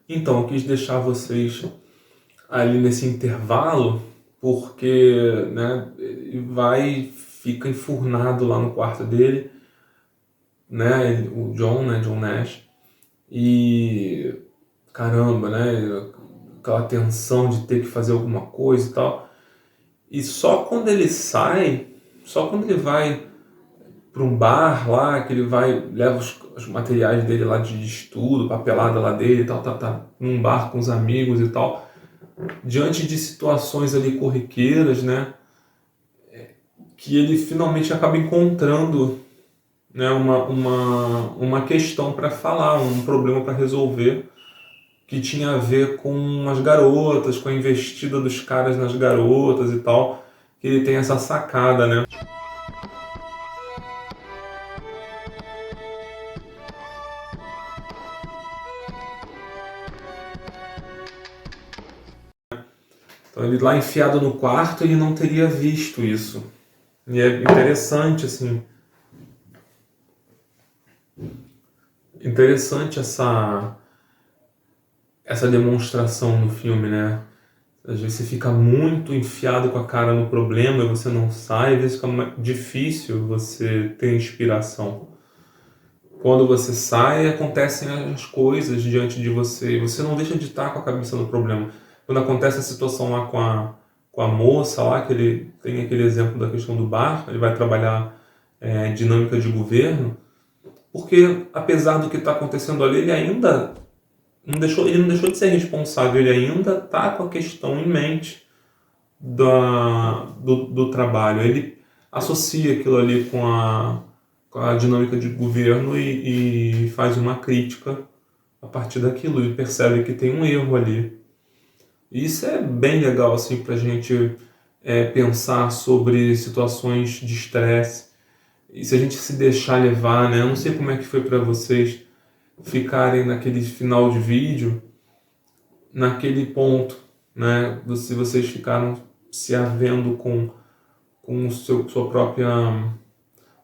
Então, eu quis deixar vocês ali nesse intervalo, porque, né, ele fica enfurnado lá no quarto dele, né, o John, né, John Nash, e caramba, né, aquela tensão de ter que fazer alguma coisa e tal. E só quando ele sai, só quando ele vai para um bar lá, que ele vai, leva os materiais dele lá de estudo, papelada lá dele e tal, tá num bar com os amigos e tal, diante de situações ali corriqueiras, né, que ele finalmente acaba encontrando, né, uma questão para falar, um problema para resolver, que tinha a ver com as garotas, com a investida dos caras nas garotas e tal, que ele tem essa sacada, né. Então ele lá enfiado no quarto, ele não teria visto isso. E é interessante essa demonstração no filme, né? Às vezes você fica muito enfiado com a cara no problema e você não sai, às vezes fica difícil você ter inspiração. Quando você sai, acontecem as coisas diante de você e você não deixa de estar com a cabeça no problema. Quando acontece a situação lá com a moça lá, que ele tem aquele exemplo da questão do bar, ele vai trabalhar dinâmica de governo, porque apesar do que está acontecendo ali, ele não deixou de ser responsável, ele ainda está com a questão em mente do trabalho. Ele associa aquilo ali com a dinâmica de governo e faz uma crítica a partir daquilo. Ele percebe que tem um erro ali. E isso é bem legal assim, para a gente pensar sobre situações de estresse. E se a gente se deixar levar, né? Eu não sei como é que foi para vocês ficarem naquele final de vídeo, naquele ponto, né? Se vocês ficaram se havendo com sua própria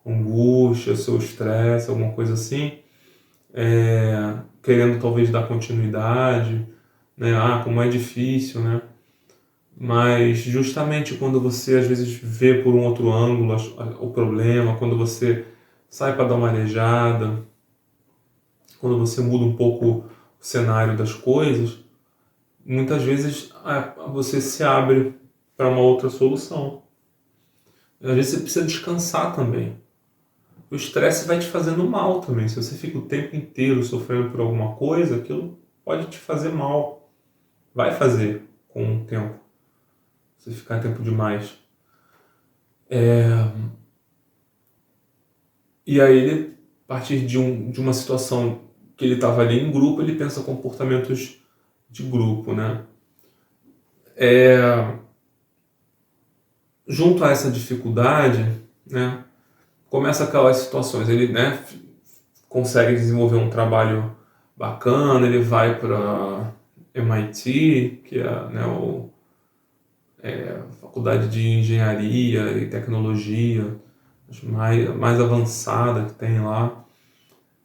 angústia, seu estresse, alguma coisa assim, querendo talvez dar continuidade, né? Ah, como é difícil, né? Mas justamente quando você às vezes vê por um outro ângulo o problema, quando você sai para dar uma arejada, quando você muda um pouco o cenário das coisas, muitas vezes você se abre para uma outra solução. Às vezes você precisa descansar também. O estresse vai te fazendo mal também. Se você fica o tempo inteiro sofrendo por alguma coisa, aquilo pode te fazer mal. Vai fazer com o tempo. Se ficar tempo demais. E aí ele, a partir de uma situação que ele estava ali em grupo, ele pensa comportamentos de grupo, né? Junto a essa dificuldade, né, começa aquelas situações. Ele, né, consegue desenvolver um trabalho bacana, ele vai para MIT, que é, né, a faculdade de engenharia e tecnologia mais avançada que tem lá.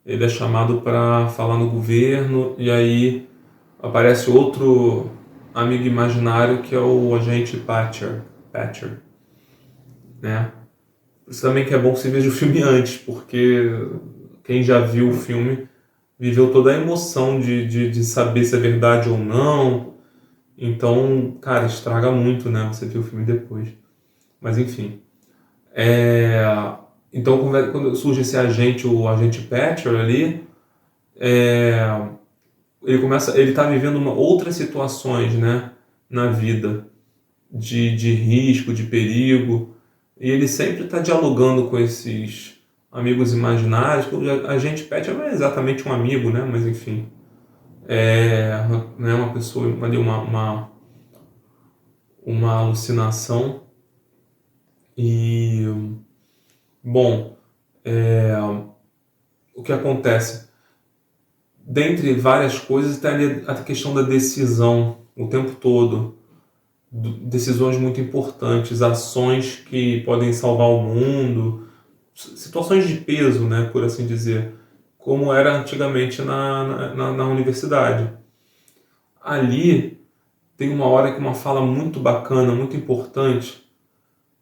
Ele é chamado para falar no governo e aí aparece outro amigo imaginário que é o agente Patcher, né? Por isso também que é bom que você veja o filme antes, porque quem já viu o filme viveu toda a emoção de saber se é verdade ou não. Então, cara, estraga muito, né? Você viu o filme depois. Mas enfim. É... Então, quando surge esse agente, o agente Patcher ali, ele tá vivendo outras situações, né? Na vida. De risco, de perigo. E ele sempre está dialogando com esses amigos imaginários. A gente Pet não é exatamente um amigo, né? Mas enfim, né, uma pessoa ali, uma alucinação. E, bom, o que acontece? Dentre várias coisas, está ali a questão da decisão o tempo todo. Decisões muito importantes, ações que podem salvar o mundo, situações de peso, né, por assim dizer, como era antigamente na universidade. ali tem uma hora que uma fala muito bacana, muito importante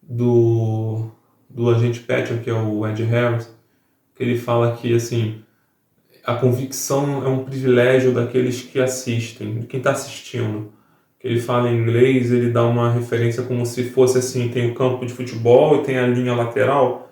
do agente Patton, que é o Ed Harris, que ele fala que, assim, a convicção é um privilégio daqueles que assistem, de quem está assistindo. Que ele fala em inglês, ele dá uma referência como se fosse assim, tem o campo de futebol e tem a linha lateral.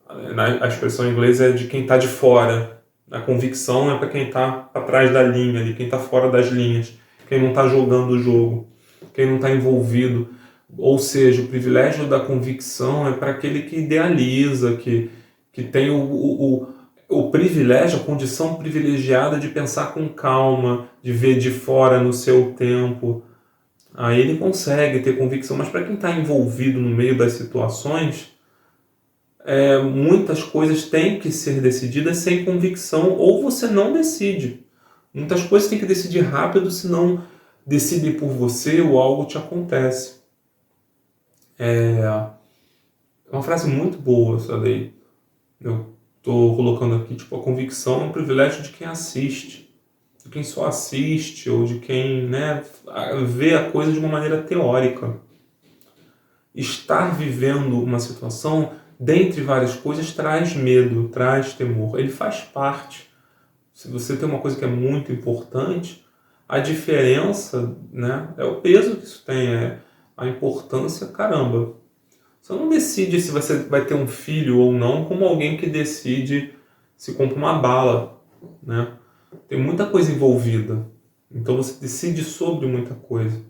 A expressão em inglês é de quem está de fora. A convicção é para quem está atrás da linha, ali, quem está fora das linhas, quem não está jogando o jogo, quem não está envolvido. Ou seja, o privilégio da convicção é para aquele que idealiza, que tem o privilégio, a condição privilegiada de pensar com calma, de ver de fora no seu tempo. Aí ele consegue ter convicção, mas para quem está envolvido no meio das situações, muitas coisas têm que ser decididas sem convicção, ou você não decide. Muitas coisas tem que decidir rápido, senão decidem por você ou algo te acontece. É uma frase muito boa essa daí. Eu estou colocando aqui, tipo, a convicção é um privilégio de quem assiste, de quem só assiste, ou de quem, né, vê a coisa de uma maneira teórica. Estar vivendo uma situação, dentre várias coisas, traz medo, traz temor. Ele faz parte. Se você tem uma coisa que é muito importante, a diferença, né, é o peso que isso tem, é a importância, caramba. Você não decide se você vai ter um filho ou não como alguém que decide se compra uma bala, né? Tem muita coisa envolvida. Então você decide sobre muita coisa.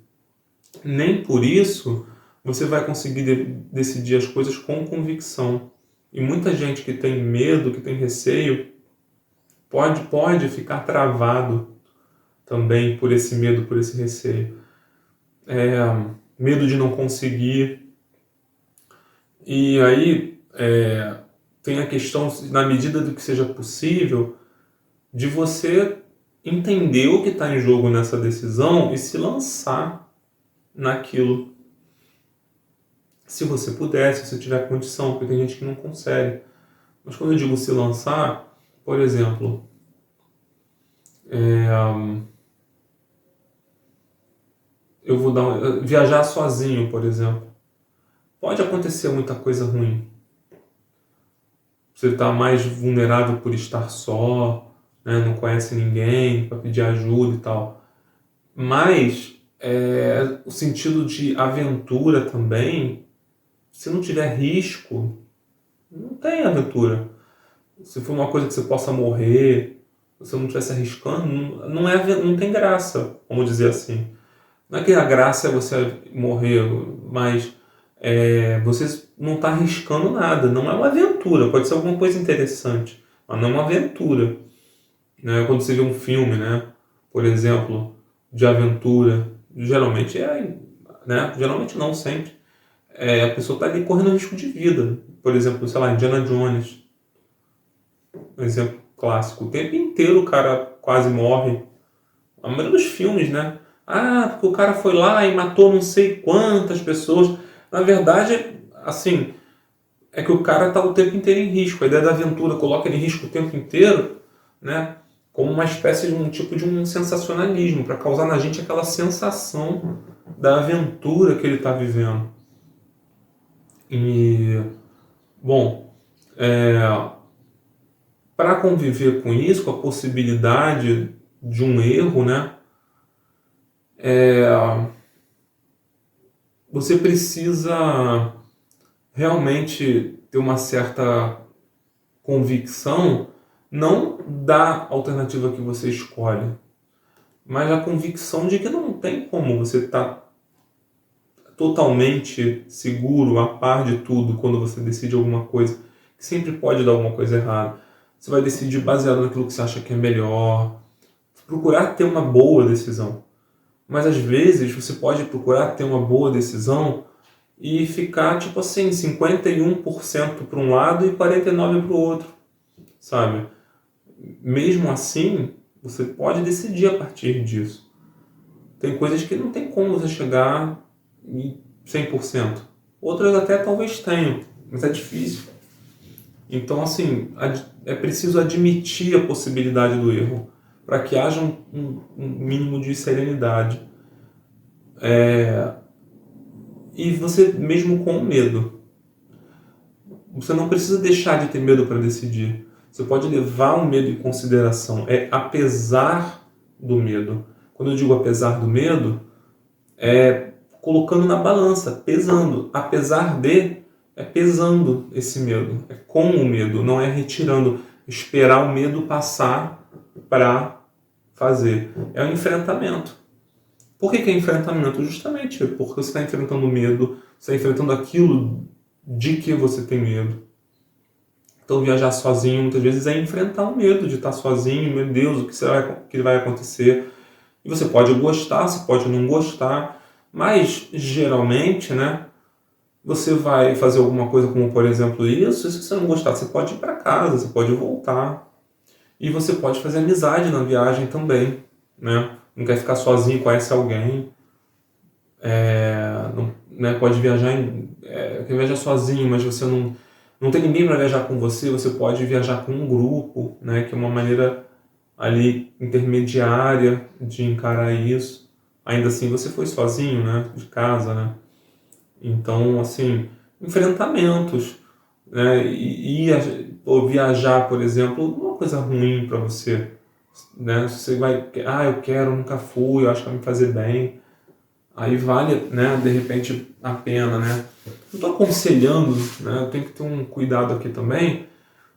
Nem por isso você vai conseguir decidir as coisas com convicção. E muita gente que tem medo, que tem receio, pode ficar travado também por esse medo, por esse receio. Medo de não conseguir. E aí tem a questão, na medida do que seja possível, de você entender o que está em jogo nessa decisão e se lançar naquilo. Se você puder, se você tiver condição, porque tem gente que não consegue. Mas quando eu digo se lançar, por exemplo, eu vou viajar sozinho, por exemplo. Pode acontecer muita coisa ruim. Você está mais vulnerável por estar só, né? Não conhece ninguém para pedir ajuda e tal. Mas o sentido de aventura também, se não tiver risco, não tem aventura. Se for uma coisa que você possa morrer, se você não estiver se arriscando, não tem graça, vamos dizer assim. Não é que a graça é você morrer, mas você não está arriscando nada. Não é uma aventura, pode ser alguma coisa interessante, mas não é uma aventura. Né? Quando você vê um filme, né, por exemplo, de aventura, geralmente né, geralmente não sempre, a pessoa está ali correndo risco de vida. Por exemplo, sei lá, Indiana Jones, um exemplo clássico. O tempo inteiro o cara quase morre. A maioria dos filmes, né? Porque o cara foi lá e matou não sei quantas pessoas. Na verdade, assim, é que o cara está o tempo inteiro em risco. A ideia da aventura coloca ele em risco o tempo inteiro, né? Como uma espécie de um tipo de um sensacionalismo, para causar na gente aquela sensação da aventura que ele está vivendo. E, bom, para conviver com isso, com a possibilidade de um erro, né? Você precisa realmente ter uma certa convicção, não da alternativa que você escolhe, mas a convicção de que não tem como você estar totalmente seguro, a par de tudo, quando você decide alguma coisa, que sempre pode dar alguma coisa errada. Você vai decidir baseado naquilo que você acha que é melhor, procurar ter uma boa decisão. Mas às vezes você pode procurar ter uma boa decisão e ficar tipo assim, 51% para um lado e 49% para o outro, sabe? Mesmo assim, você pode decidir a partir disso. Tem coisas que não tem como você chegar em 100%. Outras até talvez tenham, mas é difícil. Então, assim, é preciso admitir a possibilidade do erro. para que haja um mínimo de serenidade. E você, mesmo com o medo, você não precisa deixar de ter medo para decidir. Você pode levar o medo em consideração. É apesar do medo. Quando eu digo apesar do medo, é colocando na balança, pesando. Apesar de, é pesando esse medo. É com o medo, não é retirando. Esperar o medo passar para fazer. É um enfrentamento. Por que é enfrentamento? Justamente porque você está enfrentando o medo, você está enfrentando aquilo de que você tem medo. Então viajar sozinho muitas vezes é enfrentar o medo de estar sozinho, meu Deus, o que vai acontecer? E você pode gostar, você pode não gostar, mas geralmente, né, você vai fazer alguma coisa como, por exemplo, isso, e se você não gostar, você pode ir para casa, você pode voltar. E você pode fazer amizade na viagem também, né? Não quer ficar sozinho, conhece alguém, não, né, pode viajar, quer viajar sozinho, mas você não tem ninguém para viajar com você, você pode viajar com um grupo, né, que é uma maneira ali intermediária de encarar isso. Ainda assim, você foi sozinho, né, de casa, né? Então, assim, enfrentamentos, né, ou viajar, por exemplo, não é uma coisa ruim para você, né? Se você vai, eu quero, nunca fui, eu acho que vai me fazer bem. Aí vale, né, de repente, a pena, né? Não estou aconselhando, né? Eu tenho que ter um cuidado aqui também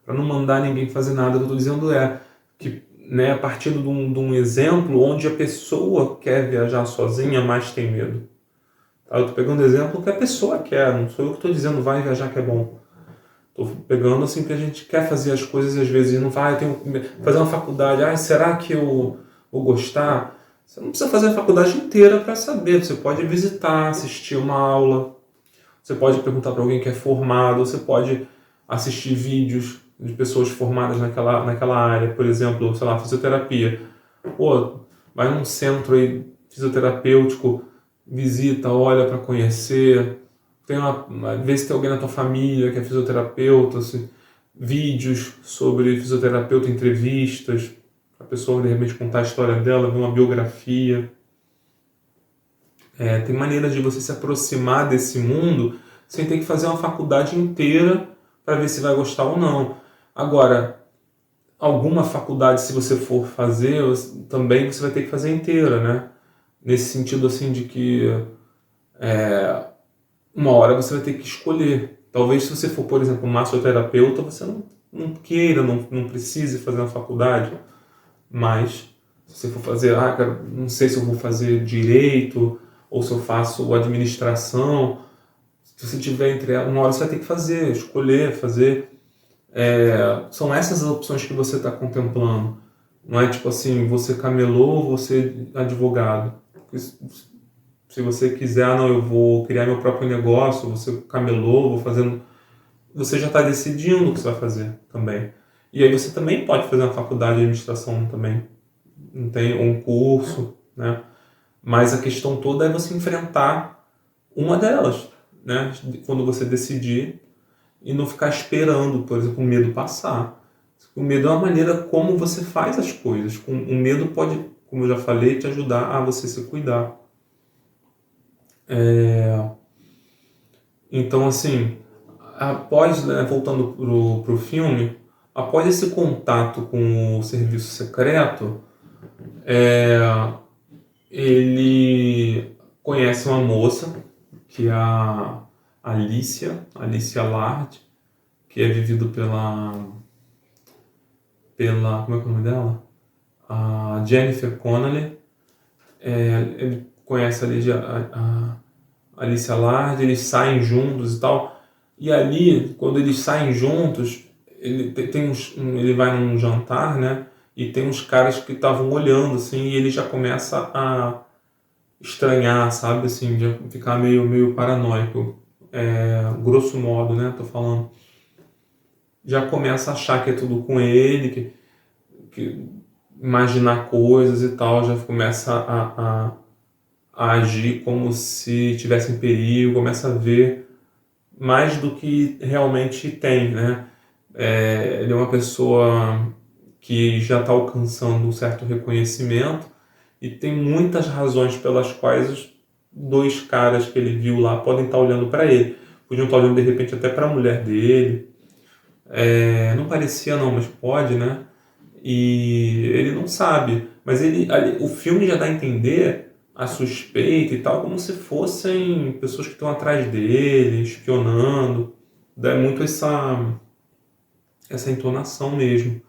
para não mandar ninguém fazer nada. O que eu estou dizendo é que, né, a partir de um exemplo onde a pessoa quer viajar sozinha, mas tem medo. Tá? Eu estou pegando exemplo que a pessoa quer, não sou eu que estou dizendo vai viajar que é bom. Estou pegando assim que a gente quer fazer as coisas e às vezes não vai, eu tenho que fazer uma faculdade, será que eu vou gostar? Você não precisa fazer a faculdade inteira para saber, você pode visitar, assistir uma aula, você pode perguntar para alguém que é formado, você pode assistir vídeos de pessoas formadas naquela área, por exemplo, sei lá, fisioterapia. Pô, vai num centro aí fisioterapêutico, visita, olha para conhecer, vê se tem alguém na tua família que é fisioterapeuta, assim, vídeos sobre fisioterapeuta, entrevistas, a pessoa de repente contar a história dela, ver uma biografia. Tem maneiras de você se aproximar desse mundo sem ter que fazer uma faculdade inteira para ver se vai gostar ou não. Agora, alguma faculdade, se você for fazer, também você vai ter que fazer inteira, né? Nesse sentido assim de que uma hora você vai ter que escolher. Talvez se você for, por exemplo, massoterapeuta, você não queira, não precise fazer uma faculdade. Mas se você for fazer, cara, não sei se eu vou fazer direito ou se eu faço administração. Se você tiver entre uma hora você vai ter que fazer, escolher, fazer. São essas as opções que você está contemplando. Não é tipo assim, você camelô, você advogado. Se você quiser, não, eu vou criar meu próprio negócio, você camelô, vou fazendo. Você já está decidindo o que você vai fazer também. E aí você também pode fazer uma faculdade de administração também. Não tem um curso, né? Mas a questão toda é você enfrentar uma delas, né? Quando você decidir e não ficar esperando, por exemplo, o medo passar. O medo é uma maneira como você faz as coisas. O medo pode, como eu já falei, te ajudar a você se cuidar. Então, assim, após, né, voltando pro filme, após esse contato com o serviço secreto, ele conhece uma moça, que é a Alicia Lard, que é vivido como é que é o nome dela? A Jennifer Connelly. Ele conhece ali a Alicia Lard, eles saem juntos e tal. E ali, quando eles saem juntos, ele vai num jantar, né? E tem uns caras que estavam olhando, assim, e ele já começa a estranhar, sabe? Assim, de ficar meio paranoico. Grosso modo, né? Tô falando. Já começa a achar que é tudo com ele, que imaginar coisas e tal, já começa a agir como se tivesse em perigo, começa a ver mais do que realmente tem, né? Ele é uma pessoa que já está alcançando um certo reconhecimento e tem muitas razões pelas quais os dois caras que ele viu lá podem estar olhando para ele. Podiam estar olhando de repente até para a mulher dele. Não parecia não, mas pode, né? E ele não sabe. Mas o filme já dá a entender a suspeita e tal, como se fossem pessoas que estão atrás dele, espionando. Dá muito essa entonação mesmo.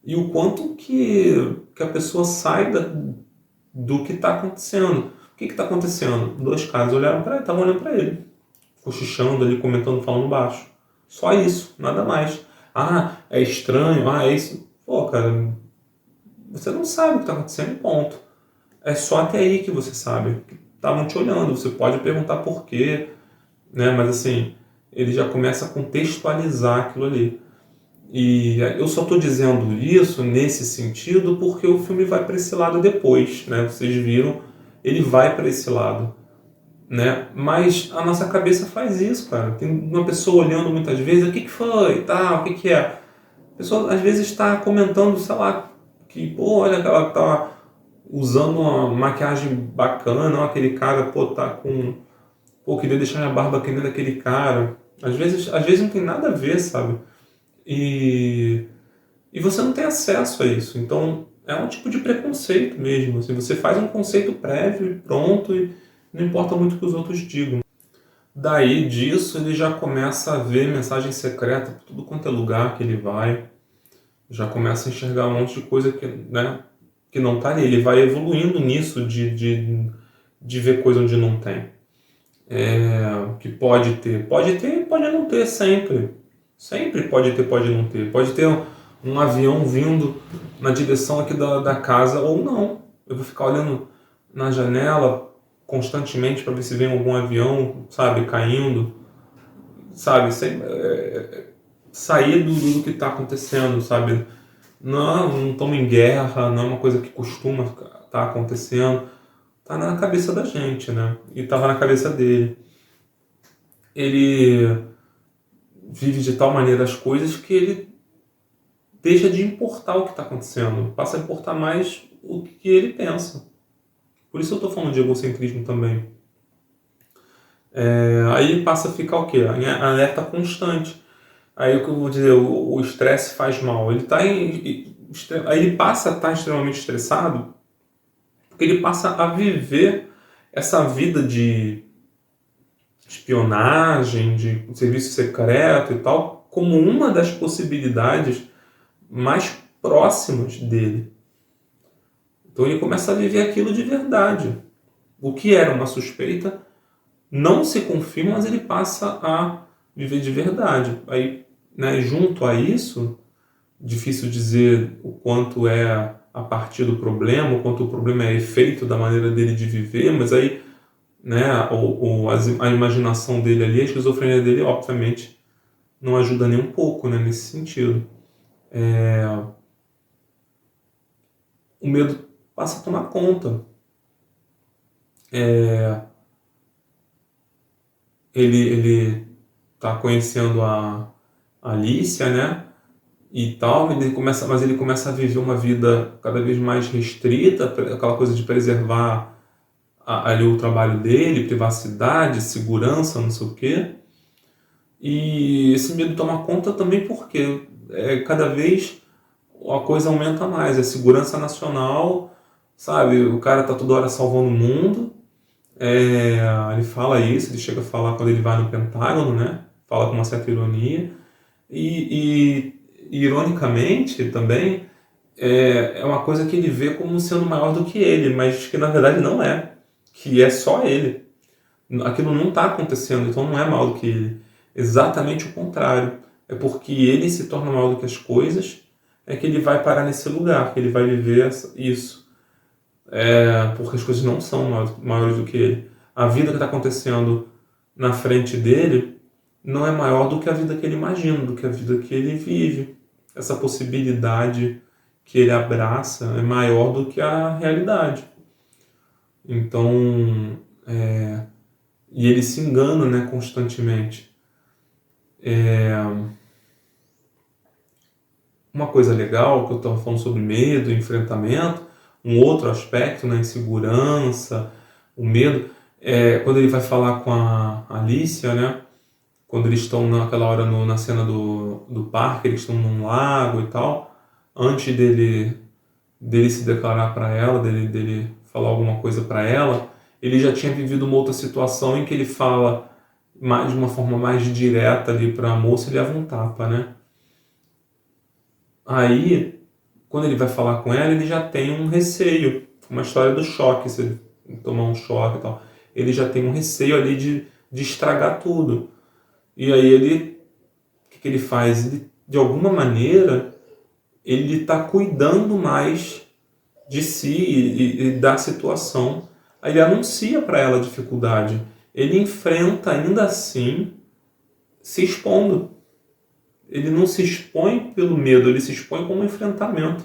E o quanto que a pessoa sai do que está acontecendo. O que está acontecendo? Dois caras olharam para ele, estavam olhando para ele, cochichando ali, comentando, falando baixo. Só isso, nada mais. Ah, é estranho, é isso. Pô, cara, você não sabe o que está acontecendo, ponto. É só até aí que você sabe. Estavam te olhando, você pode perguntar por quê, né? Mas assim, ele já começa a contextualizar aquilo ali. E eu só estou dizendo isso nesse sentido porque o filme vai para esse lado depois, né? Vocês viram, ele vai para esse lado, né? Mas a nossa cabeça faz isso, cara. Tem uma pessoa olhando muitas vezes, o que foi, tá? O que é? A pessoa às vezes está comentando, sei lá, que pô, olha que ela tá usando uma maquiagem bacana, ó, aquele cara, pô, tá com, pô, queria deixar minha barba que nem daquele cara. Às vezes não tem nada a ver, sabe? E você não tem acesso a isso. Então, é um tipo de preconceito mesmo. Assim, você faz um conceito prévio e pronto, e não importa muito o que os outros digam. Daí disso, ele já começa a ver mensagem secreta por tudo quanto é lugar que ele vai. Já começa a enxergar um monte de coisa que, né, que não está ali. Ele vai evoluindo nisso de ver coisa onde não tem. Que pode ter. Pode ter e pode não ter sempre. Sempre pode ter, pode não ter. Pode ter um avião vindo na direção aqui da casa ou não. Eu vou ficar olhando na janela constantemente para ver se vem algum avião, sabe, caindo, sabe, sair do que está acontecendo, sabe. Não estamos em guerra, não é uma coisa que costuma estar acontecendo. Tá na cabeça da gente, né? E tava na cabeça dele. Ele vive de tal maneira as coisas que ele deixa de importar o que está acontecendo, passa a importar mais o que ele pensa. Por isso eu estou falando de egocentrismo também. Aí passa a ficar o quê? Em alerta constante. Aí o que eu vou dizer, o estresse faz mal. Aí ele passa a estar extremamente estressado porque ele passa a viver essa vida de espionagem, de serviço secreto e tal, como uma das possibilidades mais próximas dele. Então ele começa a viver aquilo de verdade. O que era uma suspeita não se confirma, mas ele passa a viver de verdade. Aí, né, junto a isso, difícil dizer o quanto é a partir do problema, o quanto o problema é efeito da maneira dele de viver, mas aí, né, a imaginação dele ali, a esquizofrenia dele, obviamente, não ajuda nem um pouco, né, nesse sentido. O medo passa a tomar conta. Ele tá conhecendo a Alicia, né? E tal, mas ele começa a viver uma vida cada vez mais restrita, aquela coisa de preservar ali o trabalho dele, privacidade, segurança, não sei o quê. E esse medo toma conta também porque cada vez a coisa aumenta mais, é segurança nacional, sabe? O cara tá toda hora salvando o mundo. Ele fala isso, ele chega a falar quando ele vai no Pentágono, né? Fala com uma certa ironia. E ironicamente também, é uma coisa que ele vê como sendo maior do que ele, mas que na verdade não é. Que é só ele. Aquilo não está acontecendo, então não é maior do que ele. Exatamente o contrário. É porque ele se torna maior do que as coisas, é que ele vai parar nesse lugar, que ele vai viver isso. Porque as coisas não são maiores do que ele. A vida que está acontecendo na frente dele não é maior do que a vida que ele imagina, do que a vida que ele vive. Essa possibilidade que ele abraça é maior do que a realidade. Então, e ele se engana, né, constantemente. uma coisa legal, que eu estava falando sobre medo, enfrentamento, um outro aspecto, né, insegurança, o medo, quando ele vai falar com a Alicia, né, quando eles estão naquela hora na cena do parque, eles estão num lago e tal, antes dele se declarar para ela, dele falar alguma coisa para ela, ele já tinha vivido uma outra situação em que ele fala de uma forma mais direta ali para a moça, ele leva um tapa, né? Aí, quando ele vai falar com ela, ele já tem um receio, uma história do choque, se ele tomar um choque e tal. Ele já tem um receio ali de estragar tudo. E aí o que ele faz? Ele, de alguma maneira, ele está cuidando mais de si e da situação. Aí ele anuncia para ela a dificuldade. Ele enfrenta ainda assim, se expondo. Ele não se expõe pelo medo, ele se expõe como um enfrentamento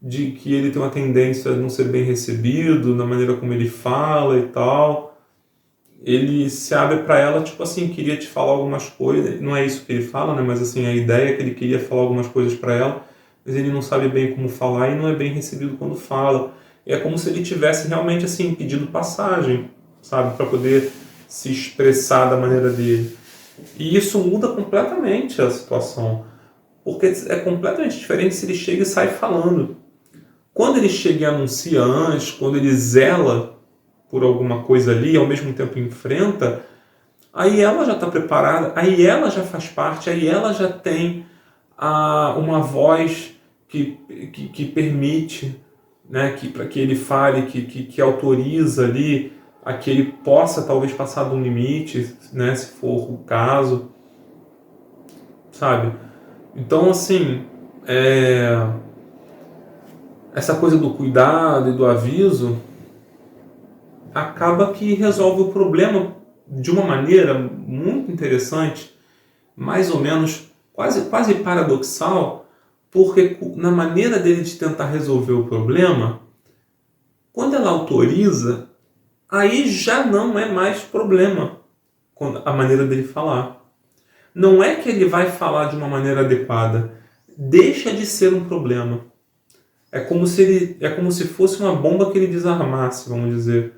de que ele tem uma tendência a não ser bem recebido, na maneira como ele fala e tal. Ele se abre para ela, tipo assim, queria te falar algumas coisas, não é isso que ele fala, né, mas assim, a ideia é que ele queria falar algumas coisas para ela, mas ele não sabe bem como falar e não é bem recebido quando fala. É como se ele tivesse realmente assim pedindo passagem, sabe, para poder se expressar da maneira dele. E isso muda completamente a situação, porque é completamente diferente se ele chega e sai falando. Quando ele chega e anuncia antes, quando ele zela por alguma coisa ali, ao mesmo tempo enfrenta, aí ela já está preparada, aí ela já faz parte, aí ela já tem uma voz que permite, né, para que ele fale, que autoriza ali a que ele possa talvez passar de um limite, né, se for o caso, sabe? Então, assim, essa coisa do cuidado e do aviso acaba que resolve o problema de uma maneira muito interessante, mais ou menos quase paradoxal, porque na maneira dele de tentar resolver o problema, quando ela autoriza, aí já não é mais problema a maneira dele falar. Não é que ele vai falar de uma maneira adequada, deixa de ser um problema. É como se fosse uma bomba que ele desarmasse, vamos dizer.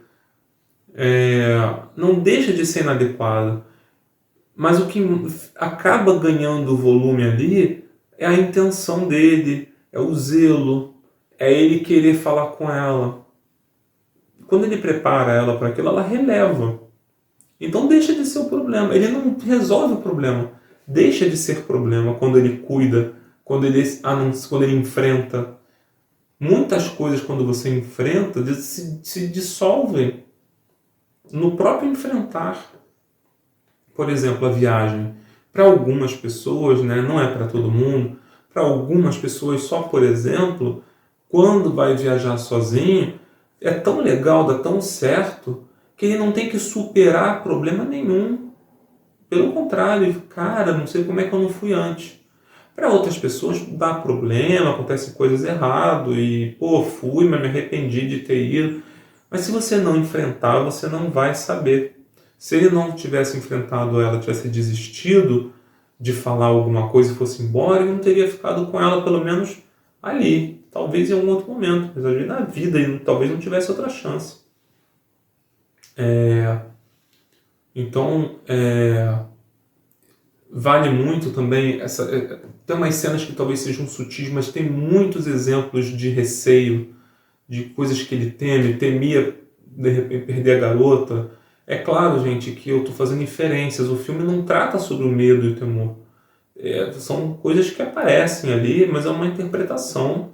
Não deixa de ser inadequado. Mas o que acaba ganhando volume ali é a intenção dele, é o zelo, é ele querer falar com ela. Quando ele prepara ela para aquilo, ela releva. Então deixa de ser o problema. Ele não resolve o problema. Deixa de ser problema quando ele cuida, quando ele enfrenta. Muitas coisas, quando você enfrenta, se dissolvem no próprio enfrentar. Por exemplo, a viagem. Para algumas pessoas, né, não é para todo mundo, para algumas pessoas só, por exemplo, quando vai viajar sozinho, é tão legal, dá tão certo, que ele não tem que superar problema nenhum. Pelo contrário, cara, não sei como é que eu não fui antes. Para outras pessoas dá problema, acontecem coisas erradas e, pô, fui, mas me arrependi de ter ido. Mas se você não enfrentar, você não vai saber. Se ele não tivesse enfrentado ela, tivesse desistido de falar alguma coisa e fosse embora, ele não teria ficado com ela, pelo menos ali. Talvez em algum outro momento, mas às vezes na vida ele talvez não tivesse outra chance. Então, vale muito também, tem umas cenas que talvez sejam sutis, mas tem muitos exemplos de receio, de coisas que ele temia de repente perder a garota. É claro, gente, que eu estou fazendo inferências, o filme não trata sobre o medo e o temor. São coisas que aparecem ali, mas é uma interpretação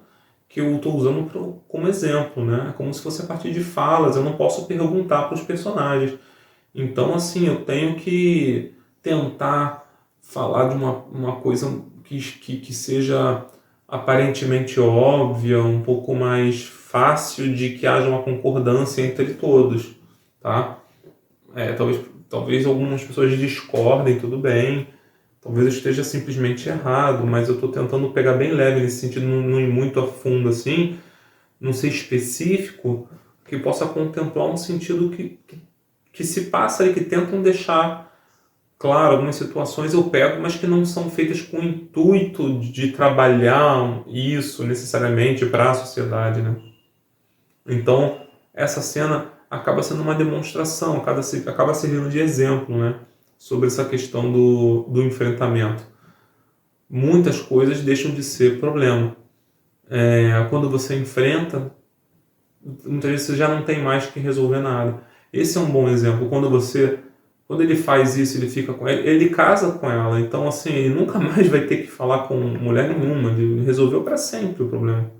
que eu estou usando como exemplo, né? É como se fosse a partir de falas, eu não posso perguntar para os personagens. Então, assim, eu tenho que tentar falar de uma coisa que seja aparentemente óbvia, um pouco mais fácil de que haja uma concordância entre todos, tá? Talvez algumas pessoas discordem, tudo bem, talvez eu esteja simplesmente errado, mas eu estou tentando pegar bem leve nesse sentido, não ir muito a fundo assim, não ser específico, que possa contemplar um sentido que se passa e que tentam deixar Claro, algumas situações eu pego, mas que não são feitas com o intuito de trabalhar isso necessariamente para a sociedade, né? Então, essa cena acaba sendo uma demonstração, acaba servindo de exemplo, né? Sobre essa questão do enfrentamento. Muitas coisas deixam de ser problema. Quando você enfrenta, muitas vezes você já não tem mais que resolver nada. Esse é um bom exemplo. Quando ele faz isso, ele fica com ela, ele casa com ela. Então, assim, ele nunca mais vai ter que falar com mulher nenhuma. Ele resolveu para sempre o problema.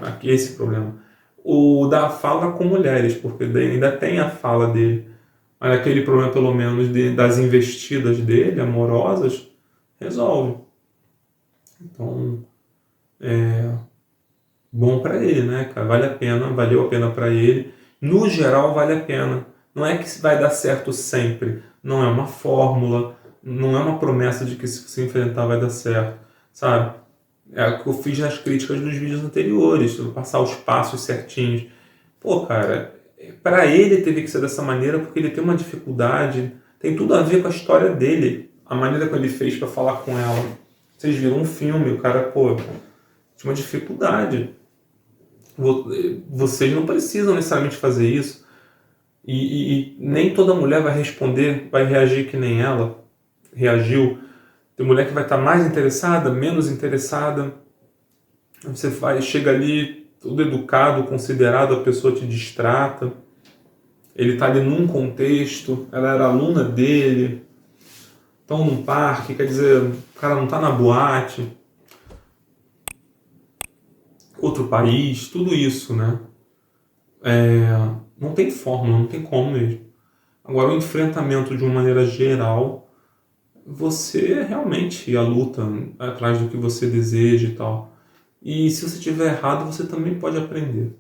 Aqui, esse problema. O da fala com mulheres, porque ainda tem a fala dele. Mas aquele problema, pelo menos, das investidas dele, amorosas, resolve. Então, bom para ele, né, cara? Vale a pena, valeu a pena para ele. No geral, vale a pena. Não é que vai dar certo sempre. Não é uma fórmula, não é uma promessa de que se você enfrentar vai dar certo, sabe? É o que eu fiz nas críticas dos vídeos anteriores, passar os passos certinhos. Pô, cara, para ele teve que ser dessa maneira porque ele tem uma dificuldade, tem tudo a ver com a história dele, a maneira que ele fez para falar com ela. Vocês viram um filme, o cara, pô, tinha uma dificuldade. Vocês não precisam necessariamente fazer isso. E nem toda mulher vai responder, vai reagir que nem ela reagiu. Tem mulher que vai estar mais interessada, menos interessada. Chega ali, todo educado, considerado, a pessoa te distrata. Ele está ali num contexto, ela era aluna dele, estão num parque, quer dizer, o cara não está na boate, outro país, tudo isso, né? Não tem fórmula, não tem como mesmo. Agora, o enfrentamento de uma maneira geral, você realmente a luta atrás do que você deseja e tal. E se você estiver errado, você também pode aprender.